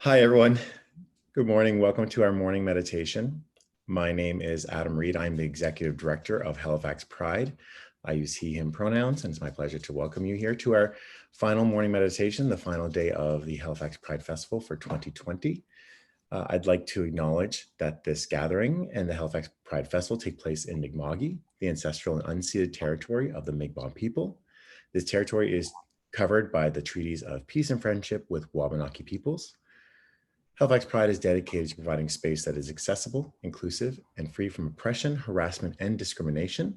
Hi, everyone. Good morning. Welcome to our morning meditation. My name is Adam Reed. I'm the Executive Director of Halifax Pride. I use he, him pronouns, and it's my pleasure to welcome you here to our final morning meditation, the final day of the Halifax Pride Festival for 2020. I'd like to acknowledge that this gathering and the Halifax Pride Festival take place in Mi'kma'ki, the ancestral and unceded territory of the Mi'kmaq people. This territory is covered by the treaties of peace and friendship with Wabanaki peoples. Halifax Pride is dedicated to providing space that is accessible, inclusive, and free from oppression, harassment, and discrimination.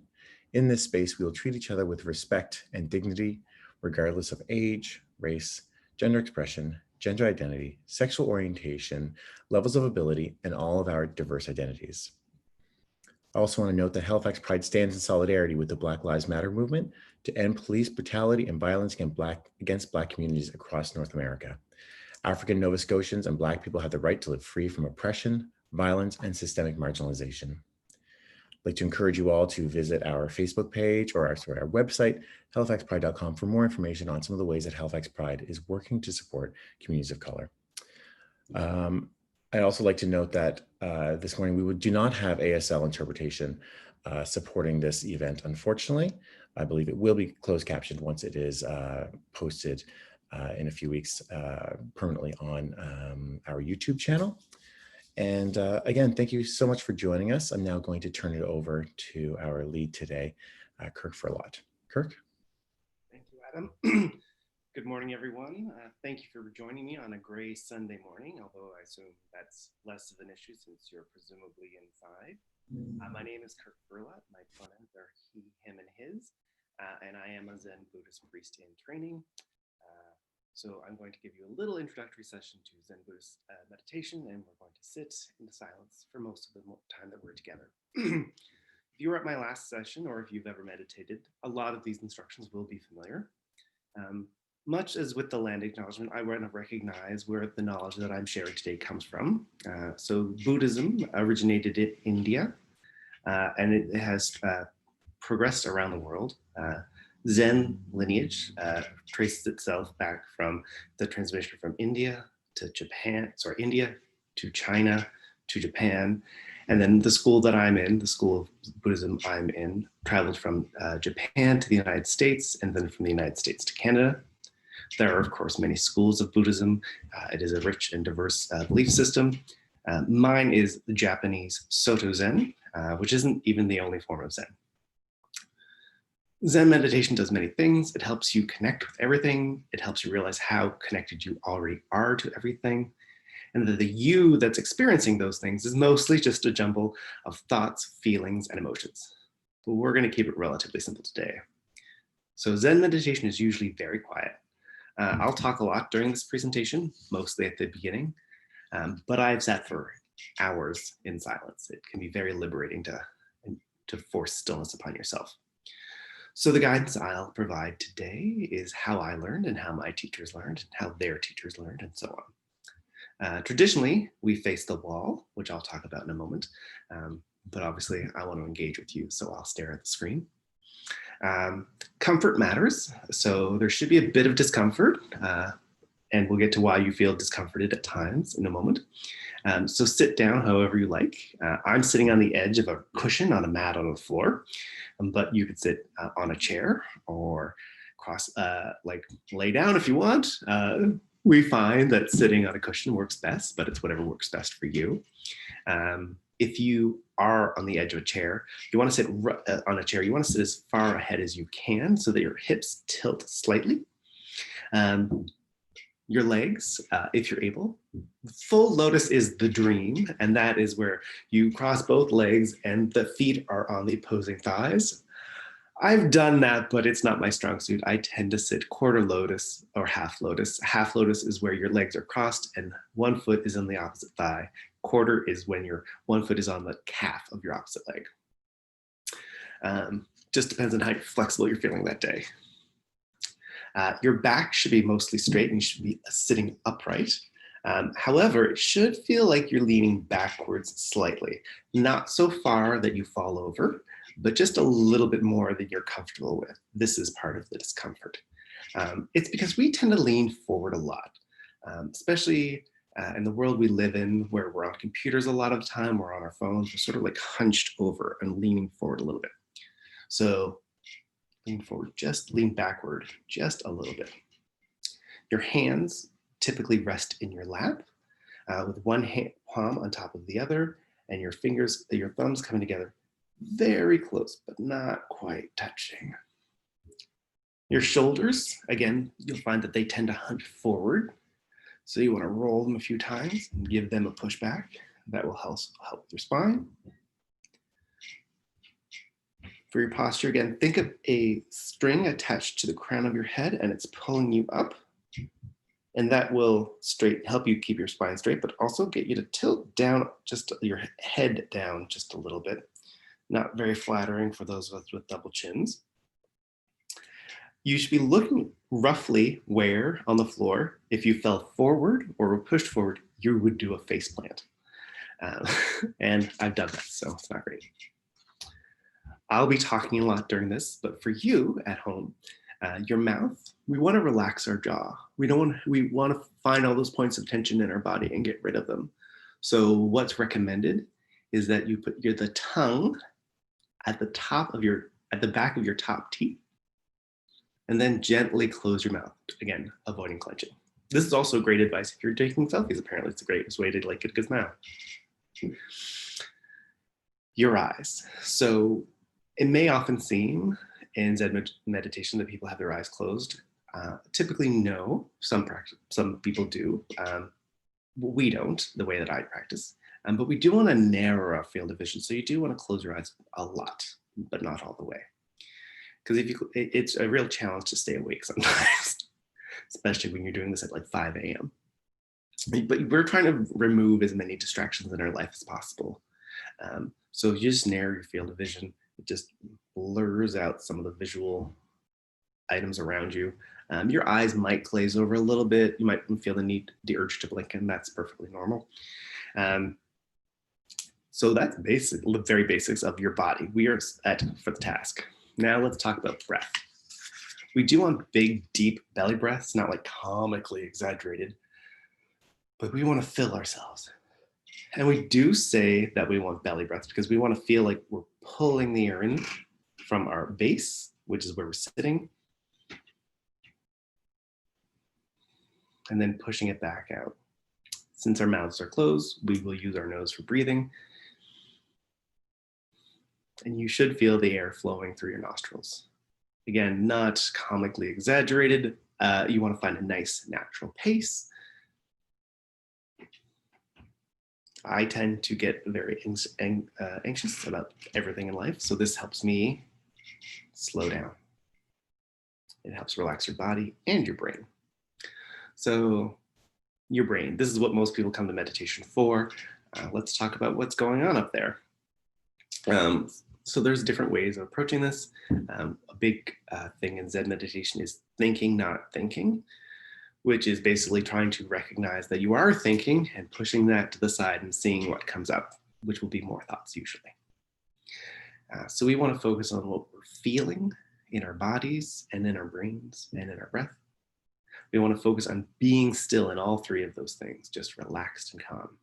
In this space, we will treat each other with respect and dignity, regardless of age, race, gender expression, gender identity, sexual orientation, levels of ability, and all of our diverse identities. I also want to note that Halifax Pride stands in solidarity with the Black Lives Matter movement to end police brutality and violence against Black communities across North America. African Nova Scotians and Black people have the right to live free from oppression, violence, and systemic marginalization. I'd like to encourage you all to visit our Facebook page or our website, halifaxpride.com, for more information on some of the ways that Halifax Pride is working to support communities of color. I'd also like to note that this morning we do not have ASL interpretation supporting this event, unfortunately. I believe it will be closed captioned once it is posted in a few weeks permanently on our YouTube channel. And again, thank you so much for joining us. I'm now going to turn it over to our lead today, Kirk Furlott. Kirk? Thank you, Adam. Good morning, everyone. Thank you for joining me on a gray Sunday morning, although I assume that's less of an issue since you're presumably inside. My name is Kirk Furlott. My pronouns are he, him, and his, and I am a Zen Buddhist priest in training. So I'm going to give you a little introductory session to Zen Buddhist meditation, and we're going to sit in silence for most of the time that we're together. If you were at my last session, or if you've ever meditated, a lot of these instructions will be familiar. Much as with the land acknowledgement, I want to recognize where the knowledge that I'm sharing today comes from. So Buddhism originated in India, and it has progressed around the world. Zen lineage traces itself back from the transmission from India to Japan, India to China to Japan. And then the school that I'm in, the school of Buddhism I'm in, traveled from Japan to the United States, and then from the United States to Canada. There are, of course, many schools of Buddhism. It is a rich and diverse belief system. Mine is the Japanese Soto Zen, which isn't even the only form of Zen. Zen meditation does many things. It helps you connect with everything. It helps you realize how connected you already are to everything. And that the you that's experiencing those things is mostly just a jumble of thoughts, feelings, and emotions. But we're going to keep it relatively simple today. So Zen meditation is usually very quiet. I'll talk a lot during this presentation, mostly at the beginning, but I've sat for hours in silence. It can be very liberating to force stillness upon yourself. So the guidance I'll provide today is how I learned and how my teachers learned and how their teachers learned and so on. Traditionally, we face the wall, which I'll talk about in a moment, but obviously I want to engage with you, so I'll stare at the screen. Comfort matters, so there should be a bit of discomfort, and we'll get to why you feel discomforted at times in a moment. So sit down however you like. I'm sitting on the edge of a cushion on a mat on the floor, but you could sit on a chair or lay down if you want. We find that sitting on a cushion works best, but it's whatever works best for you. If you are on the edge of a chair, you want to sit on a chair. You want to sit as far ahead as you can so that your hips tilt slightly. Your legs, if you're able. Full lotus is the dream, and that is where you cross both legs and the feet are on the opposing thighs. I've done that, but it's not my strong suit. I tend to sit quarter lotus or half lotus. Half lotus is where your legs are crossed and one foot is on the opposite thigh. Quarter is when your one foot is on the calf of your opposite leg. Just depends on how flexible you're feeling that day. Your back should be mostly straight and you should be sitting upright. However, it should feel like you're leaning backwards slightly. Not so far that you fall over, but just a little bit more than you're comfortable with. This is part of the discomfort. It's because we tend to lean forward a lot, especially In the world we live in, where we're on computers a lot of the time, we're on our phones, we're sort of like hunched over and leaning forward a little bit. So lean forward, just lean backward just a little bit. Your hands typically rest in your lap with one hand, palm on top of the other, and your fingers, your thumbs coming together very close, but not quite touching. Your shoulders, again, you'll find that they tend to hunch forward. So you want to roll them a few times and give them a push back. That will help with your spine. For your posture, again, think of a string attached to the crown of your head and it's pulling you up. And that will help you keep your spine straight, but also get you to tilt down, just your head down just a little bit. Not very flattering for those of us with double chins. You should be looking roughly where on the floor, if you fell forward or were pushed forward, you would do a face plant. And I've done that, so it's not great. I'll be talking a lot during this, but for you at home, your mouth, we want to relax our jaw. We want to find all those points of tension in our body and get rid of them. So what's recommended is that you put the tongue at the back of your top teeth, and then gently close your mouth. Again, avoiding clenching. This is also great advice if you're taking selfies. Apparently, it's the greatest way to get a good smile. Your eyes. So it may often seem in Zen meditation that people have their eyes closed. Typically, no. Some people do. We don't, the way that I practice. But we do want to narrow our field of vision. So you do want to close your eyes a lot, but not all the way. Because it's a real challenge to stay awake sometimes, especially when you're doing this at like 5 a.m. But we're trying to remove as many distractions in our life as possible. So you just narrow your field of vision. It just blurs out some of the visual items around you. Your eyes might glaze over a little bit. You might feel the urge to blink, and that's perfectly normal. So that's the very basics of your body. We are set for the task. Now let's talk about breath. We do want big, deep belly breaths, not like comically exaggerated, but we want to fill ourselves. And we do say that we want belly breaths because we want to feel like we're pulling the air in from our base, which is where we're sitting, and then pushing it back out. Since our mouths are closed, we will use our nose for breathing. And you should feel the air flowing through your nostrils. Again, not comically exaggerated. You want to find a nice natural pace. I tend to get very anxious about everything in life, so this helps me slow down. It helps relax your body and your brain. So your brain, this is what most people come to meditation for. Let's talk about what's going on up there. So there's different ways of approaching this. A big thing in Zen meditation is thinking, not thinking, which is basically trying to recognize that you are thinking and pushing that to the side and seeing what comes up, which will be more thoughts usually. So we want to focus on what we're feeling in our bodies and in our brains and in our breath. We want to focus on being still in all three of those things, just relaxed and calm.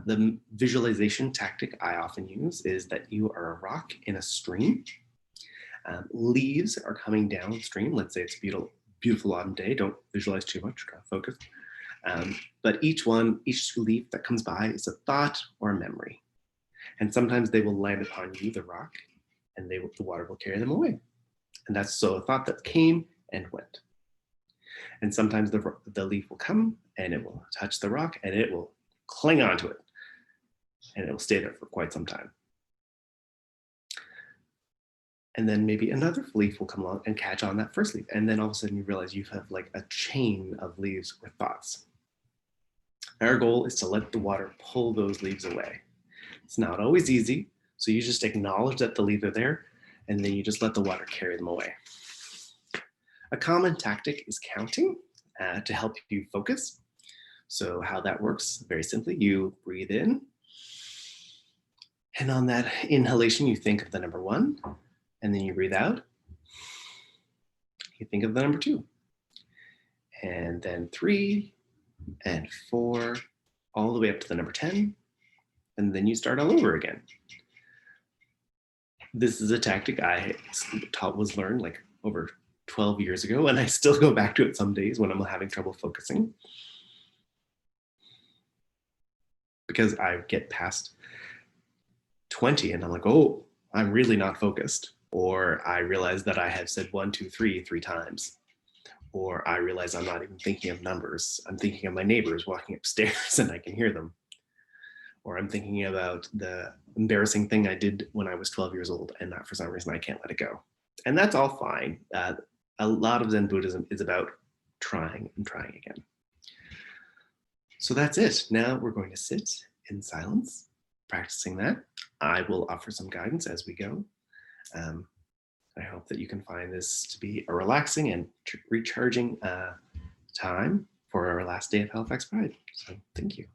The visualization tactic I often use is that you are a rock in a stream. Leaves are coming downstream. Let's say it's a beautiful autumn day. Don't visualize too much, try to focus. But each leaf that comes by is a thought or a memory. And sometimes they will land upon you, the rock, and the water will carry them away. And that's so a thought that came and went. And sometimes the leaf will come and it will touch the rock and it will cling onto it, and it will stay there for quite some time. And then maybe another leaf will come along and catch on that first leaf. And then all of a sudden you realize you have like a chain of leaves or thoughts. Our goal is to let the water pull those leaves away. It's not always easy. So you just acknowledge that the leaves are there, and then you just let the water carry them away. A common tactic is counting to help you focus. So how that works, very simply, you breathe in. And on that inhalation, you think of the number 1, and then you breathe out. You think of the number 2, and then 3, and 4, all the way up to the number 10, and then you start all over again. This is a tactic I was learned like over 12 years ago, and I still go back to it some days when I'm having trouble focusing, because I get past 20 and I'm like, oh, I'm really not focused. Or I realize that I have said 1, 2, 3 3 times. Or I realize I'm not even thinking of numbers. I'm thinking of my neighbors walking upstairs and I can hear them. Or I'm thinking about the embarrassing thing I did when I was 12 years old, and that for some reason I can't let it go. And that's all fine. A lot of Zen Buddhism is about trying and trying again. So that's it. Now we're going to sit in silence, practicing that. I will offer some guidance as we go. I hope that you can find this to be a relaxing and recharging time for our last day of Halifax Pride. So thank you.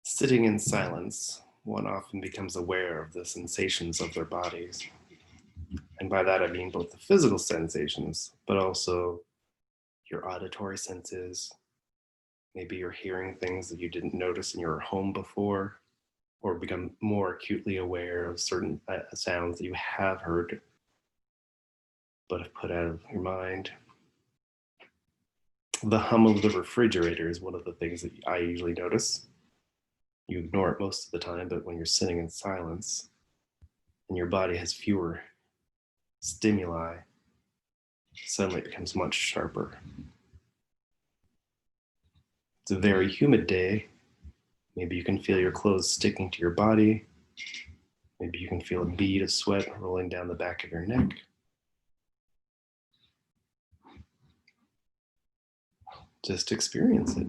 Sitting in silence, one often becomes aware of the sensations of their bodies. And by that I mean both the physical sensations, but also your auditory senses. Maybe you're hearing things that you didn't notice in your home before, or become more acutely aware of certain sounds that you have heard but have put out of your mind. The hum of the refrigerator is one of the things that I usually notice. You ignore it most of the time, but when you're sitting in silence and your body has fewer stimuli, suddenly it becomes much sharper. It's a very humid day. Maybe you can feel your clothes sticking to your body. Maybe you can feel a bead of sweat rolling down the back of your neck. Just experience it.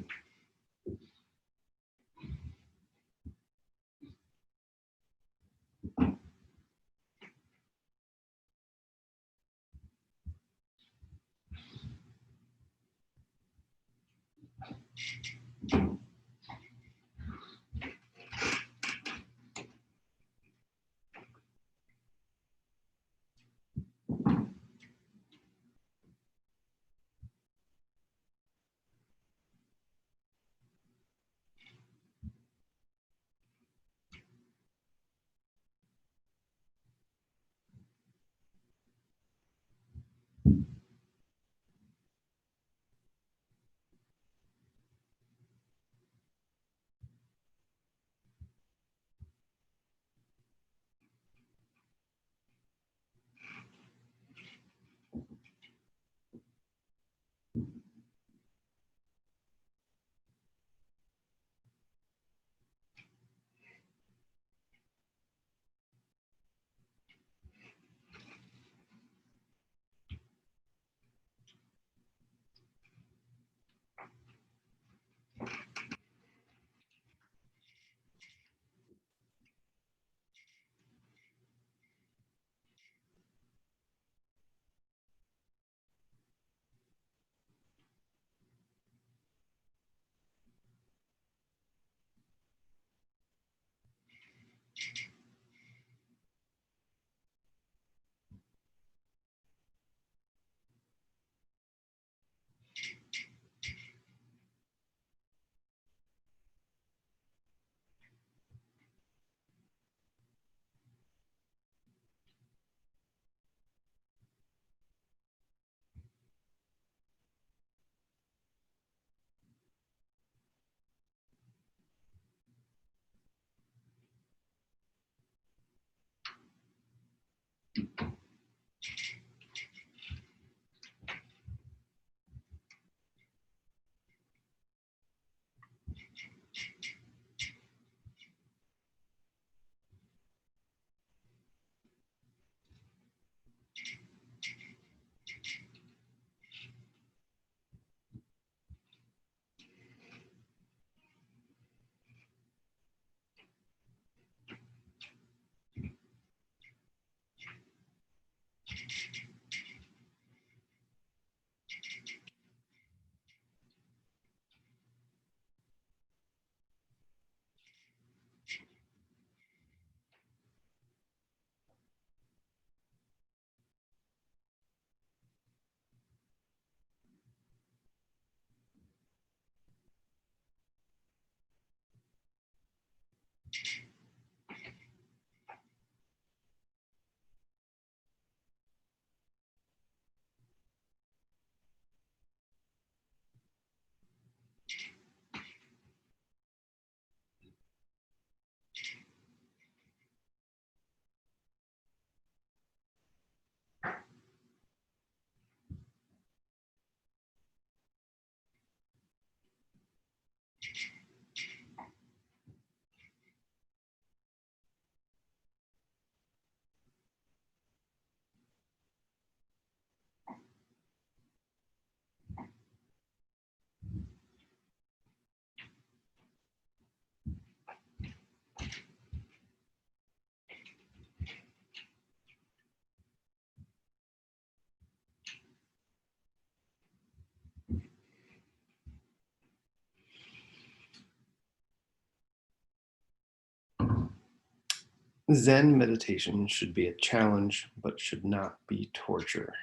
Zen meditation should be a challenge, but should not be torture.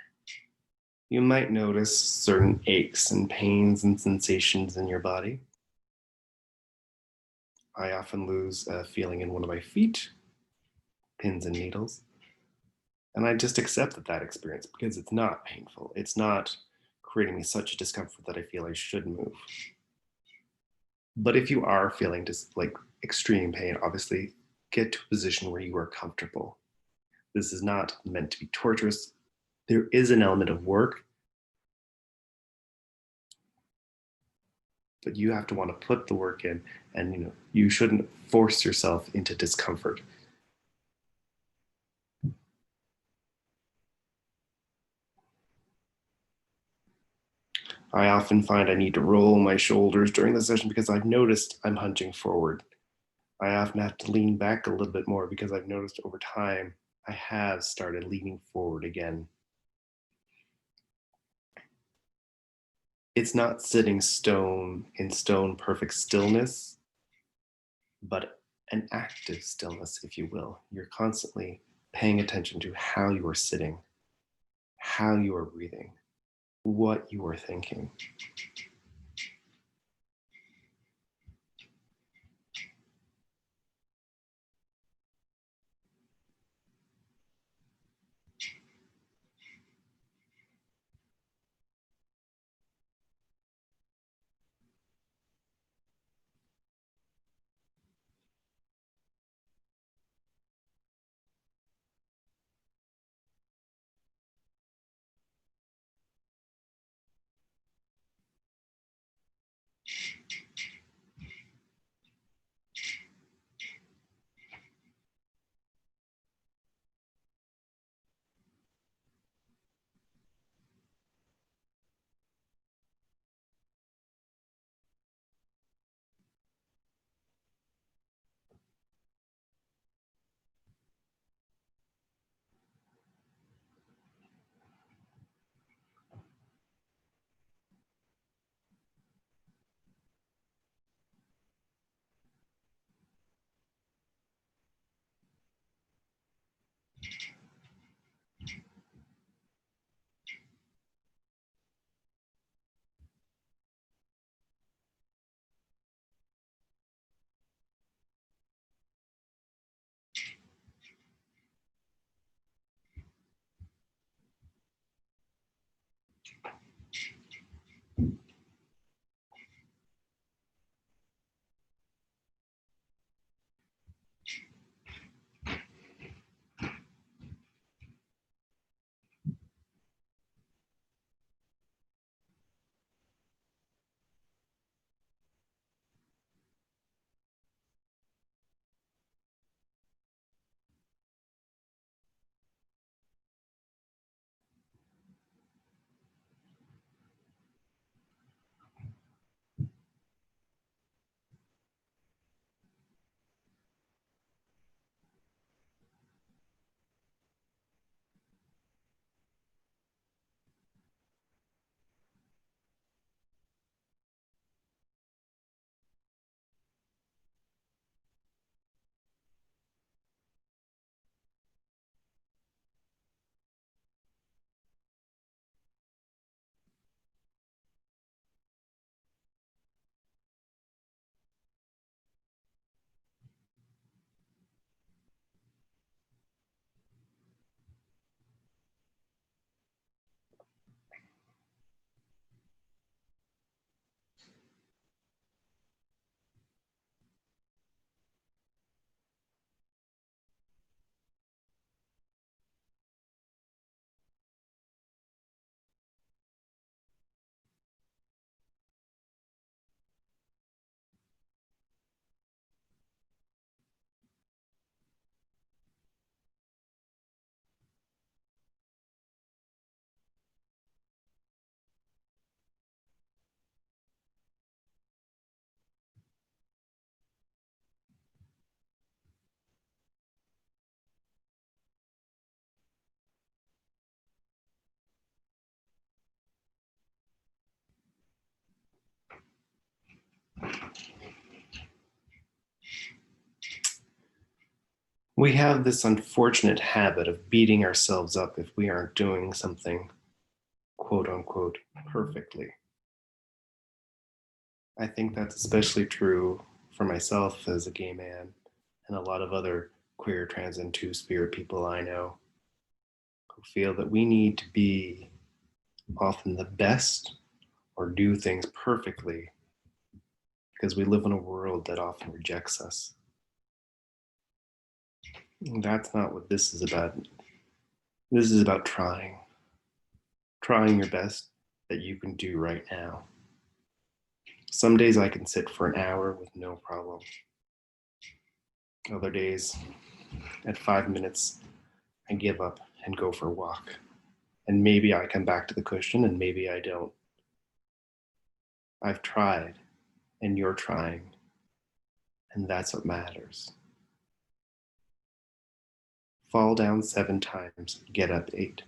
You might notice certain aches and pains and sensations in your body. I often lose a feeling in one of my feet, pins and needles, and I just accept that experience because it's not painful. It's not creating me such a discomfort that I feel I should move. But if you are feeling just like extreme pain, obviously get to a position where you are comfortable. This is not meant to be torturous. There is an element of work, but you have to want to put the work in, and you shouldn't force yourself into discomfort. I often find I need to roll my shoulders during the session because I've noticed I'm hunching forward. I often have to lean back a little bit more because I've noticed over time I have started leaning forward again. It's not sitting in stone perfect stillness, but an active stillness, if you will. You're constantly paying attention to how you are sitting, how you are breathing, what you are thinking. We have this unfortunate habit of beating ourselves up if we aren't doing something, quote unquote, perfectly. I think that's especially true for myself as a gay man and a lot of other queer, trans, and two-spirit people I know who feel that we need to be often the best or do things perfectly because we live in a world that often rejects us. And that's not what this is about. This is about trying your best that you can do right now. Some days I can sit for an hour with no problem. Other days, at 5 minutes, I give up and go for a walk. And maybe I come back to the cushion and maybe I don't. I've tried and you're trying, and that's what matters. Fall down 7 times, get up 8.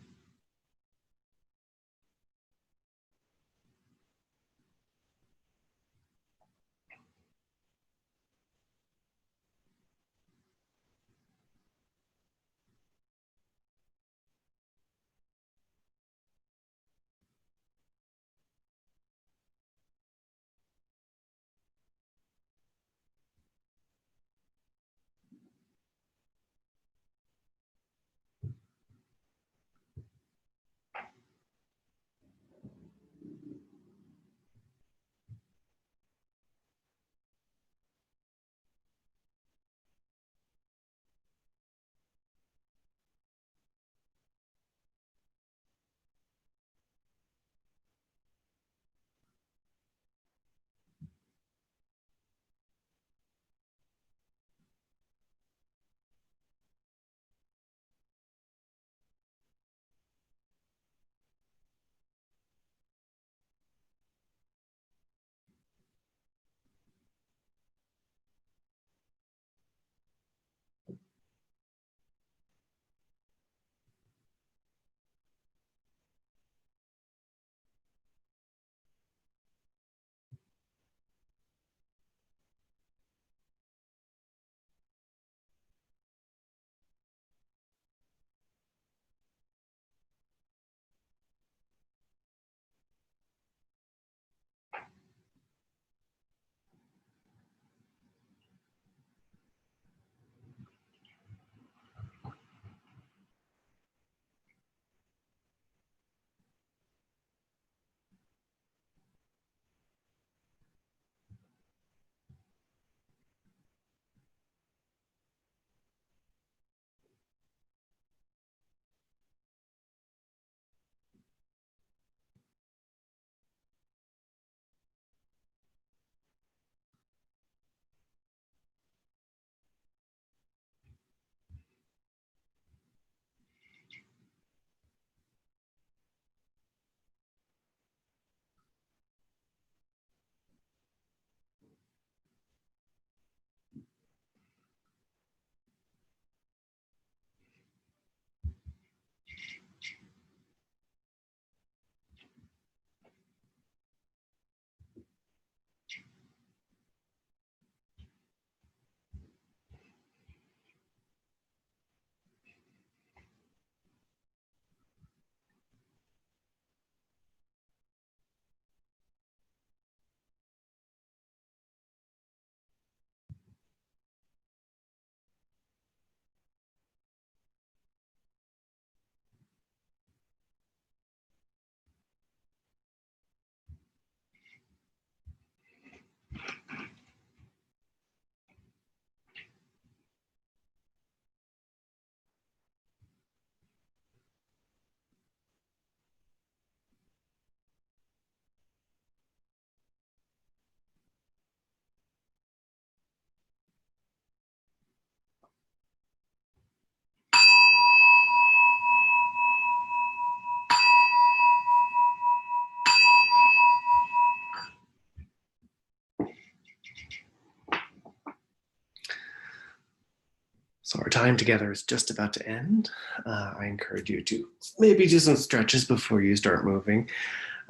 So our time together is just about to end. I encourage you to maybe do some stretches before you start moving,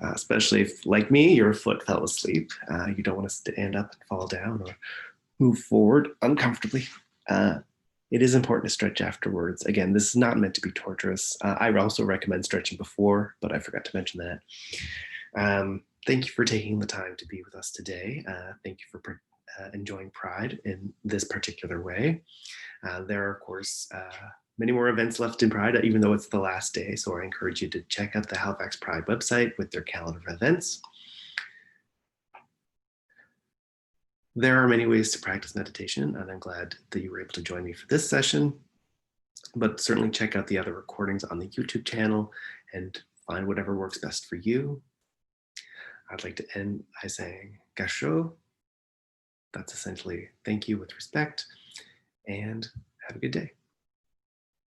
especially if, like me, your foot fell asleep. You don't want to stand up and fall down or move forward uncomfortably. It is important to stretch afterwards. Again, this is not meant to be torturous. I also recommend stretching before, but I forgot to mention that. Thank you for taking the time to be with us today. Thank you for enjoying Pride in this particular way. There are, of course, many more events left in Pride, even though it's the last day. So I encourage you to check out the Halifax Pride website with their calendar of events. There are many ways to practice meditation, and I'm glad that you were able to join me for this session. But certainly check out the other recordings on the YouTube channel and find whatever works best for you. I'd like to end by saying gasho. That's essentially thank you with respect, and have a good day.